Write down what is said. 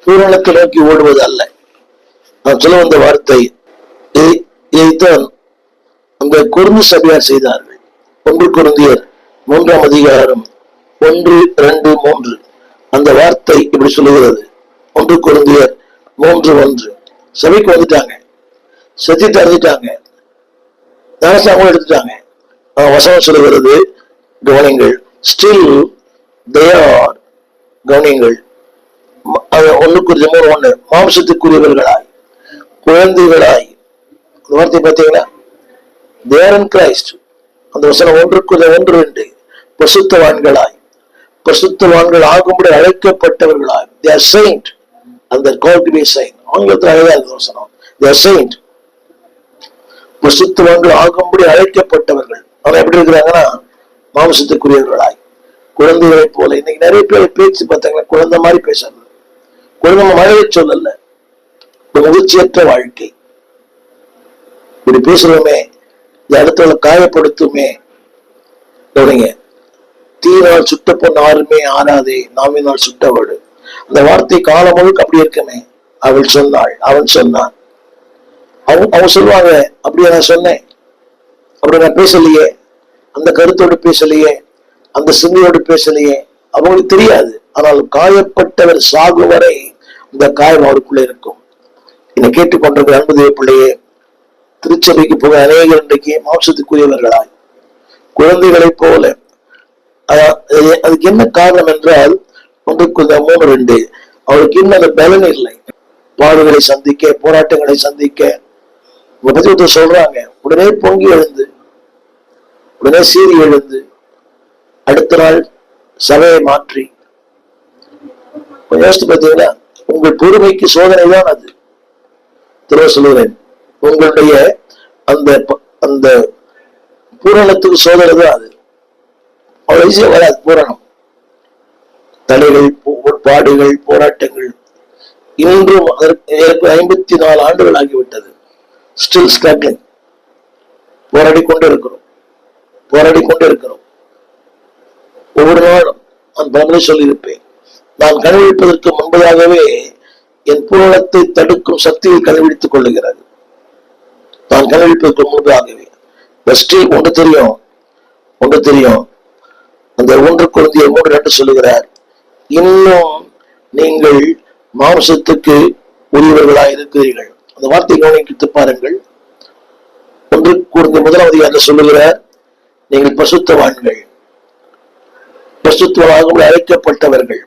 பூரணத்தை நோக்கி ஓடுவது அல்ல. நான் சொல்ல வந்த வார்த்தை இதைத்தான் அந்த கொரிந்து சபையார் செய்தார்கள். 1 கொரிந்தியர் 3ஆம் அதிகாரம் 1, 2, 3 அந்த வார்த்தை இப்படி சொல்லுகிறது. 1 கொரிந்தியர் 3:1 சபைக்கு வந்துட்டாங்க, செத்திட்டு அறிஞ்சிட்டாங்க, ஞானஸ்நானம் எடுத்துட்டாங்க. வசனம் சொல்லுகிறது, கவனிங்கள், ஸ்டில் தே ஆர், கவனிங்கள், 1 கொரிந்தியர் 3:1 மாம்சத்துக்குரியவர்களாய் குழந்தைகளாய், அந்த வார்த்தை பார்த்தீங்களா? they are in Christ. அந்த வசனம் 1 கொரிந்தியர் 1:2 பரிசுத்தவான்களாய், பரிசுத்தவான்கள் ஆகும்படி அழைக்கப்பட்டவர்களாய், they are saint and they are called to be saint. ஆங்கிலத்தில் அழகா இருக்கு வசனம், they are saint, பரிசுத்தவான்கள் ஆகும்படி அழைக்கப்பட்டவர்கள். அவங்க எப்படி இருக்கிறாங்கன்னா மாம்சத்துக்குரியவர்களாய் குழந்தைகளை போல. இன்னைக்கு நிறைய பேர் பேச்சு பார்த்தாங்கன்னா குழந்தை மாதிரி பேசுறது. குழந்தை மழையை சொல்லல, முதிர்ச்சியற்ற வாழ்க்கை. இப்படி பேசுறோமே, அடுத்தவங்களை காயப்படுத்துமே. கவனிங்க, தீயினால் சுட்ட பொண்ணு ஆறுமே ஆறாதே, நாமினால் சுட்டவடு. அந்த வார்த்தை காலம் முழுக்க அப்படி இருக்குமே. அவள் சொன்னாள், அவன் சொன்னான். அவங்க சொல்லுவாங்க, அப்படியே நான் சொன்னேன், அப்படி நான் பேசலையே, அந்த கருத்தோடு பேசலையே, அந்த சிந்தையோடு பேசலையே, அவங்களுக்கு தெரியாது. ஆனால் காயப்பட்டவர் சாகும் வரை இந்த காயம் அவருக்குள்ள இருக்கும். என்னை கேட்டுக்கொண்டிருக்கிற அன்பு தேவ பிள்ளையே, திருச்சபைக்கு போக அநேகர் இன்றைக்கு மாம்சத்துக்குரியவர்களாய் குழந்தைகளை போல. அதுக்கு என்ன காரணம் என்றால் 1 கொரிந்தியர் 3:2 அவருக்கு இன்னும் அந்த பலன் இல்லை. பாடுகளை சந்திக்க, போராட்டங்களை சந்திக்க பத்தி சொல்றாங்க. உடனே பொங்கி எழுந்து, உடனே சீறி எழுந்து, அடுத்த நாள் சபையை மாற்றி. யோசித்து பார்த்தீங்களா? உங்கள் பொறுமைக்கு சோதனை தான் அது. திரும்ப சொல்லுகிறேன், உங்களுடைய அந்த அந்த பூரணத்துக்கு சோதனை தான் அது. அவ்வளவு ஈஸியா வராது பூரணம். தடைகள், பாடுகள், போராட்டங்கள். இன்றும் அதற்கு 54 ஆண்டுகள் ஆகிவிட்டது. Still struggling. போராடி கொண்டு இருக்கிறோம், போராடி கொண்டு இருக்கிறோம். ஒவ்வொரு நாளும் நான் பலனை சொல்லியிருப்பேன், நான் கண்டுபிடிப்பதற்கு முன்பதாகவே என் பூரணத்தை தடுக்கும் சக்தியை கண்டுபிடித்துக் கொள்ளுகிறது. நான் கண்டுபிடிப்பதற்கு முன்பதாகவே. ஒன்று தெரியும், ஒன்று தெரியும். அந்த 1 கொரிந்தியர் 3:2 சொல்லுகிறார், இன்னும் நீங்கள் மாம்சத்துக்கு உரியவர்களாக இருக்கிறீர்கள். அந்த வார்த்தை கவனித்து பாருங்கள். 1 கொரிந்தியர் 1ஆம் அதிகாரத்தில் சொல்லுகிறார், நீங்கள் பரிசுத்தவான்கள், பரிசுத்தவான்கள் அழைக்கப்பட்டவர்கள்.